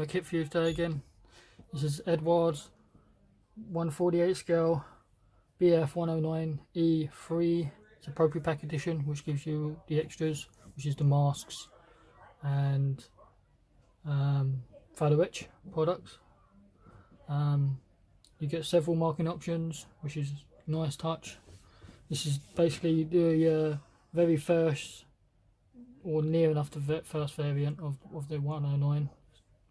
kit for you today again. This is Eduard 148 scale BF 109E3. It's a ProfiPACK edition, which gives you the extras, which is the masks and photo etch products. You get several marking options, which is a nice touch. This is basically the very first, or near enough to the first variant of the 109,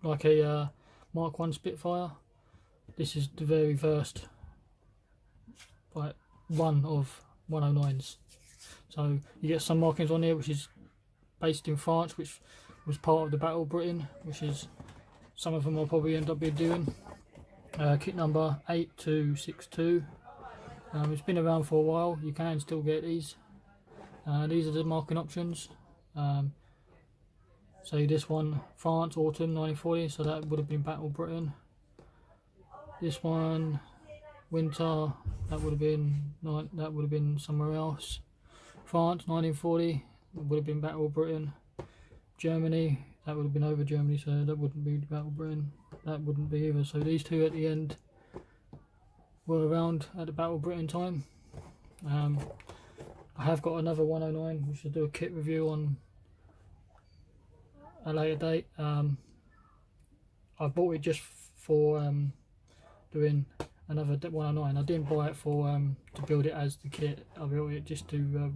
like a Mark 1 Spitfire. This is the very first one of 109s. So you get some markings on here, which is based in France, which was part of the Battle of Britain, which is some of them I'll probably end up doing. Kit number 8262. It's been around for a while. You can still get these. These are the marking options. So this one, France, autumn 1940, so that would have been Battle of Britain. This one, winter, that would have been somewhere else. France 1940, would have been Battle of Britain. Germany, that would have been over Germany, so that wouldn't be Battle of Britain. That wouldn't be either. So these two at the end were around at the Battle of Britain time. I have got another 109, which I'll do a kit review on a later date. I bought it just for doing another 109. I didn't buy it for to build it as the kit. I built it just to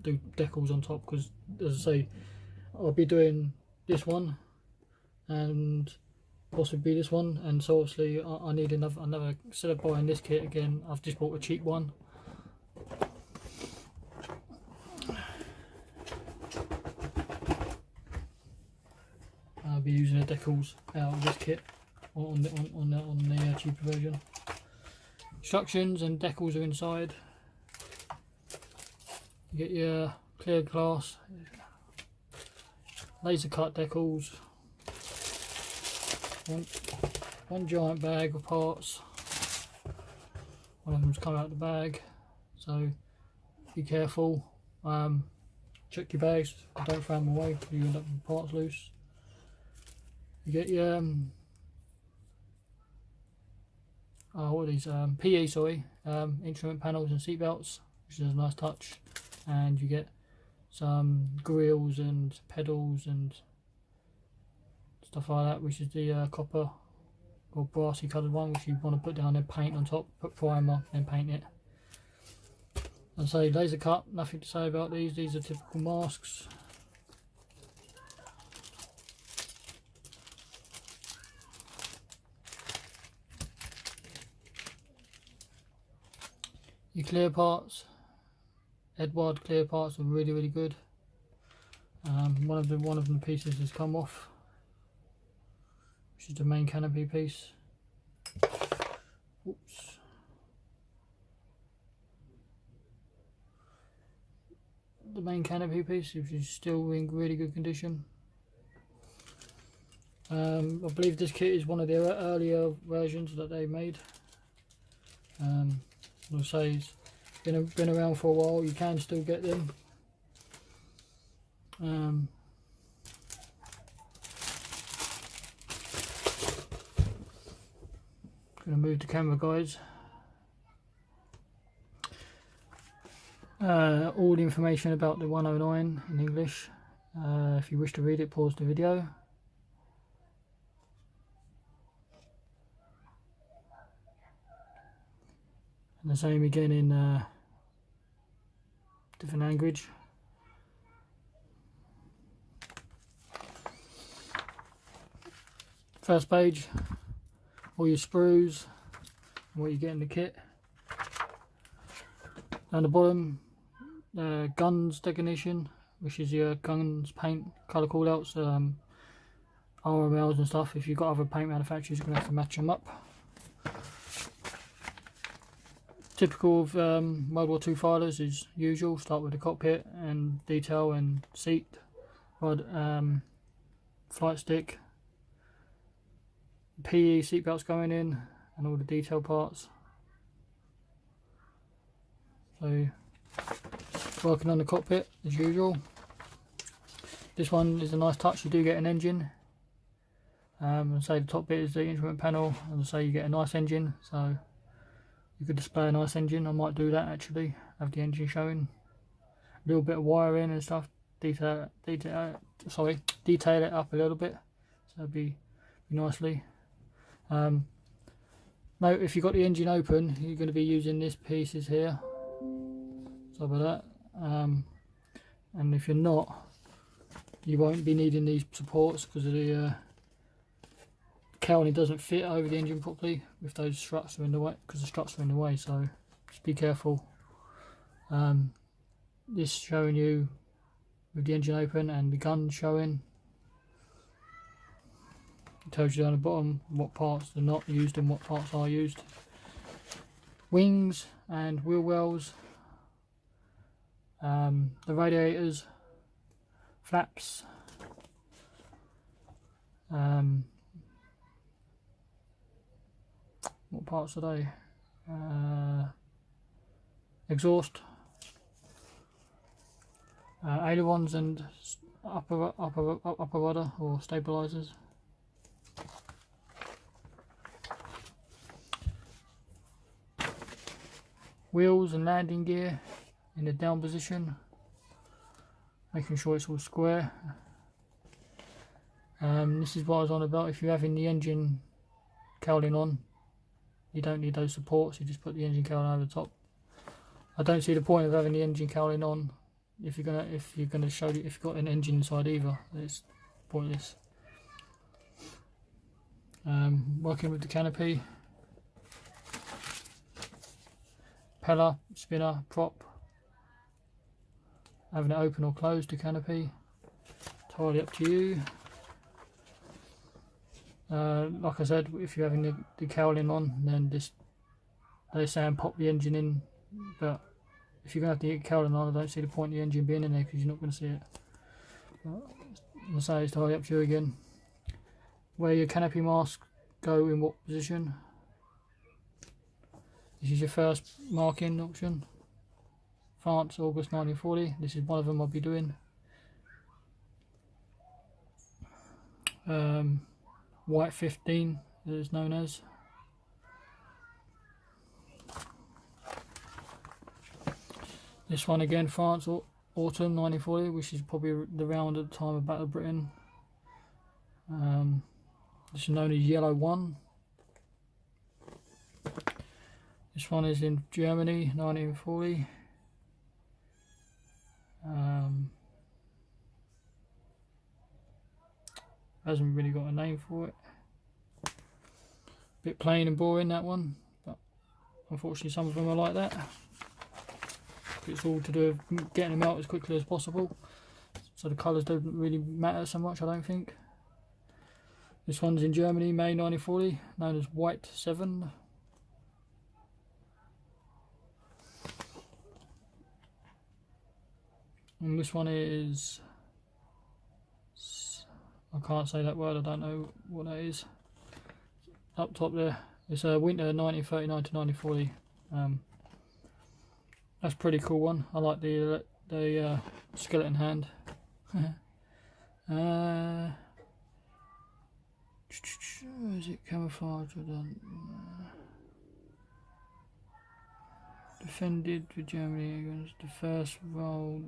do decals on top, because as I say, I'll be doing this one and possibly this one, and so obviously I need another. Instead of buying this kit again, I've just bought a cheap one. I'll be using the decals out of this kit on the cheaper version. Instructions and decals are inside. You get your clear glass, laser cut decals, one giant bag of parts. One of them's come out of the bag, so be careful. Check your bags, don't throw them away, you end up with parts loose. You get your what are these? PE, sorry, instrument panels and seat belts, which is a nice touch. And you get some grills and pedals and stuff like that, which is the copper or brassy coloured one, which you want to put down and paint on top, put primer, then paint it. And say laser cut, nothing to say about these. These are typical masks. Your clear parts, Eduard clear parts are really good. One of the pieces has come off, which is the main canopy piece. Oops. The main canopy piece, which is still in really good condition. I believe this kit is one of their earlier versions that they made. I'll say it's been around for a while. You can still get them. Gonna move the camera, guys. All the information about the 109 in English. If you wish to read it, pause the video. And the same again in different language. First page, all your sprues and what you get in the kit. Down the bottom, guns definition, which is your guns paint colour callouts, RMLs and stuff. If you've got other paint manufacturers, you're going to have to match them up. Typical of World War II filers is usual. Start with the cockpit and detail and seat, rod, flight stick, PE seatbelts going in, and all the detail parts. So working on the cockpit as usual. This one is a nice touch. You do get an engine And say the top bit is the instrument panel, and say you get a nice engine, so you could display a nice engine. I might do that actually, have the engine showing, a little bit of wiring and stuff, detail it up a little bit, so it'd be nicely. Note, if you've got the engine open, you're going to be using these pieces here, so like that, and if you're not, you won't be needing these supports because of the cowling doesn't fit over the engine properly if those struts are in the way, because the struts are in the way, so just be careful. This showing you with the engine open and the gun showing. It tells you down the bottom what parts are not used and what parts are used. Wings and wheel wells, the radiators, flaps, what parts are they? Exhaust, ailerons and upper rudder or stabilizers. Wheels and landing gear in the down position, making sure it's all square. This is what I was on about. If you're having the engine cowling on, you don't need those supports, you just put the engine cowling over the top. I don't see the point of having the engine cowling on if you're gonna show if you've got an engine inside either. It's pointless. Working with the canopy, propeller, spinner, prop, having it open or closed, the canopy, entirely up to you. Like I said, if you're having the cowling on, then they say and pop the engine in, but if you're going to have the cowling on, I don't see the point of the engine being in there because you're not going to see it. But I say it's entirely up to you again. Where your canopy masks go in what position. This is your first marking option. France, August 1940. This is one of them I'll be doing. White 15, it is known as. This one again, France, autumn 1940, which is probably around at the time of Battle of Britain. This is known as Yellow 1. This one is in Germany, 1940. Hasn't really got a name for it. Bit plain and boring, that one, but unfortunately some of them are like that. It's all to do with getting them out as quickly as possible, so the colours don't really matter so much, I don't think. This one's in Germany, May 1940, known as White 7. And this one is, I can't say that word, I don't know what that is. Up top there, it's a winter 1939 to 1940. That's a pretty cool one. I like the skeleton hand. Is it camouflage or done? Defended with Germany against the first roll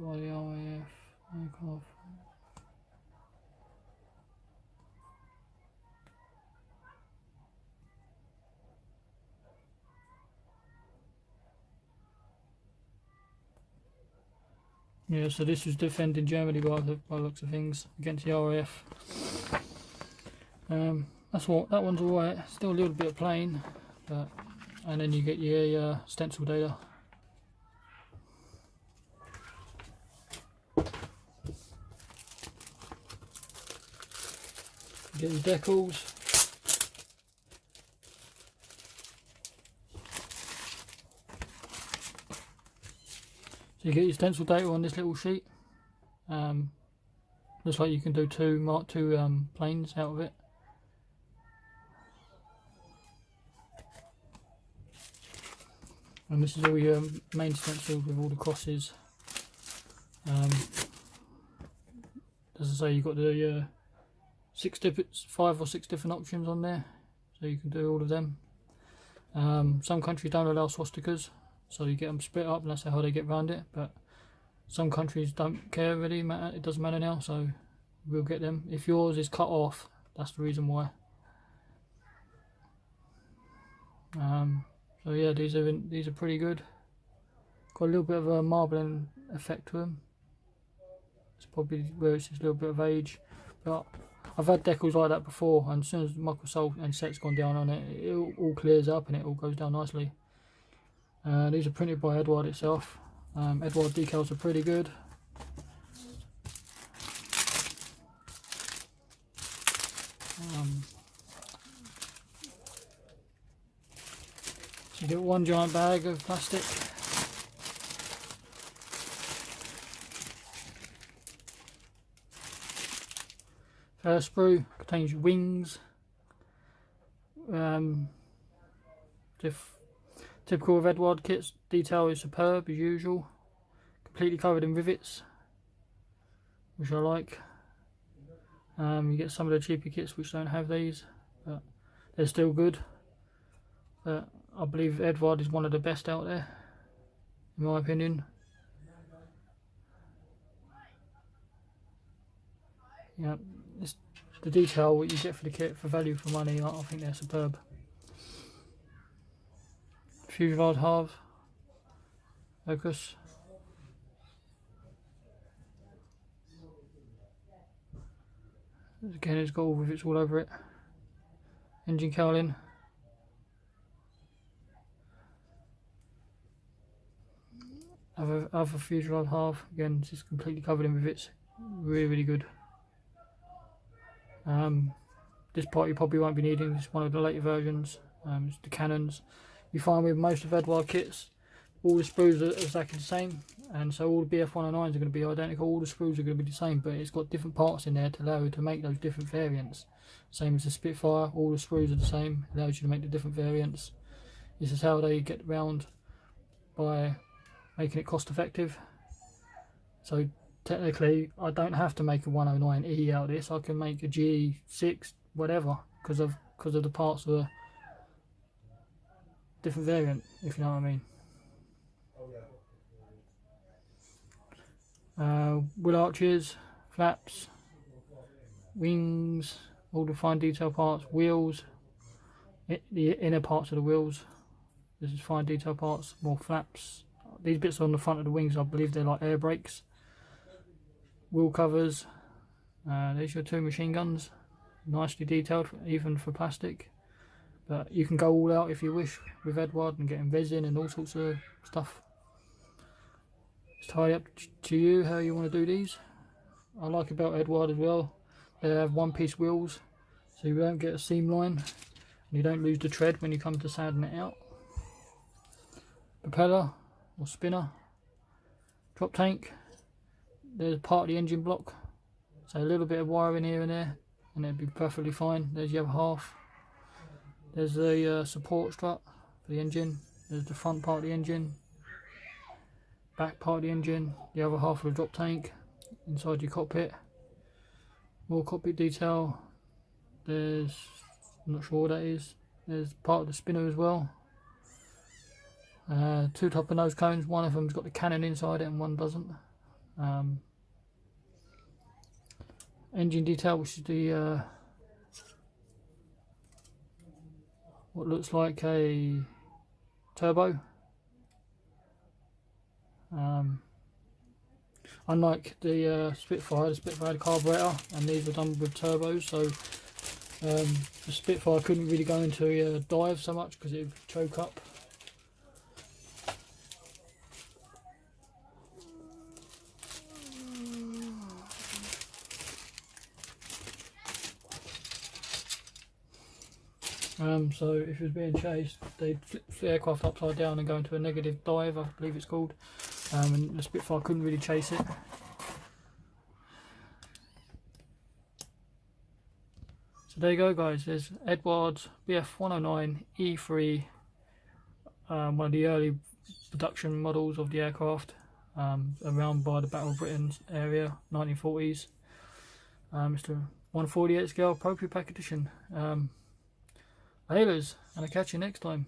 by the RAF. Yeah, so this was defending Germany by the looks of things against the RAF. That one's alright. Still a little bit plain, but and then you get your stencil data. You get your decals. So you get your stencil data on this little sheet. Looks like you can do two planes out of it. And this is all your main stencils with all the crosses. As I say, you've got the 5 or 6 different options on there, so you can do all of them. Some countries don't allow swastikas, so you get them split up, and that's how they get around it. But some countries don't care really, it doesn't matter now, so we'll get them. If yours is cut off, that's the reason why. So yeah, these are pretty good. Got a little bit of a marbling effect to them. It's probably where it's just a little bit of age, but I've had decals like that before, and as soon as Microsoft and set's gone down on it, it all clears up and it all goes down nicely. These are printed by Eduard itself. Eduard decals are pretty good. So you get one giant bag of plastic. First sprue contains your wings. Typical of Eduard kits, detail is superb as usual. Completely covered in rivets, which I like. You get some of the cheaper kits which don't have these, but they're still good. But I believe Eduard is one of the best out there, in my opinion. Yeah, it's the detail what you get for the kit for value for money. I think they're superb. Fuselage halves, focus. Again, it's got all rivets all over it. Engine cowling. Other fuselage half. Again, it's just completely covered in rivets. Really good. This part you probably won't be needing. It's one of the later versions. It's the cannons. You find with most of Eduard kits, all the sprues are exactly the same, and so all the BF109s are going to be identical. All the sprues are going to be the same, but it's got different parts in there to allow you to make those different variants. Same as the Spitfire, all the sprues are the same, allows you to make the different variants. This is how they get around, by making it cost effective. So technically I don't have to make a 109E out of this. I can make a G6 whatever, because of the parts of the different variant, if you know what I mean. Wheel arches, flaps, wings, all the fine detail parts, wheels, the inner parts of the wheels. This is fine detail parts, more flaps. These bits on the front of the wings, I believe they're like air brakes. Wheel covers. There's your 2 machine guns, nicely detailed even for plastic. But you can go all out if you wish with Eduard and getting resin and all sorts of stuff. It's entirely up to you how you want to do these. I like about Eduard as well, they have one-piece wheels, so you don't get a seam line and you don't lose the tread when you come to sanding it out. Propeller or spinner. Drop tank. There's part of the engine block, so a little bit of wiring here and there and it'd be perfectly fine. There's the other half. There's the support strut for the engine. There's the front part of the engine, back part of the engine, the other half of the drop tank, inside your cockpit. More cockpit detail. There's, I'm not sure what that is. There's part of the spinner as well. 2 top of nose cones. One of them's got the cannon inside it and one doesn't. Engine detail, which is the what looks like a turbo. Unlike the Spitfire had a carburetor, and these were done with turbos, so the Spitfire couldn't really go into a dive so much because it would choke up. So if it was being chased, they'd flip the aircraft upside down and go into a negative dive, I believe it's called, and the Spitfire couldn't really chase it. So there you go guys, there's Eduard's BF109 E3, one of the early production models of the aircraft, around by the Battle of Britain area, 1940s. It's the 1/48 scale ProfiPACK edition. Hailers, and I'll catch you next time.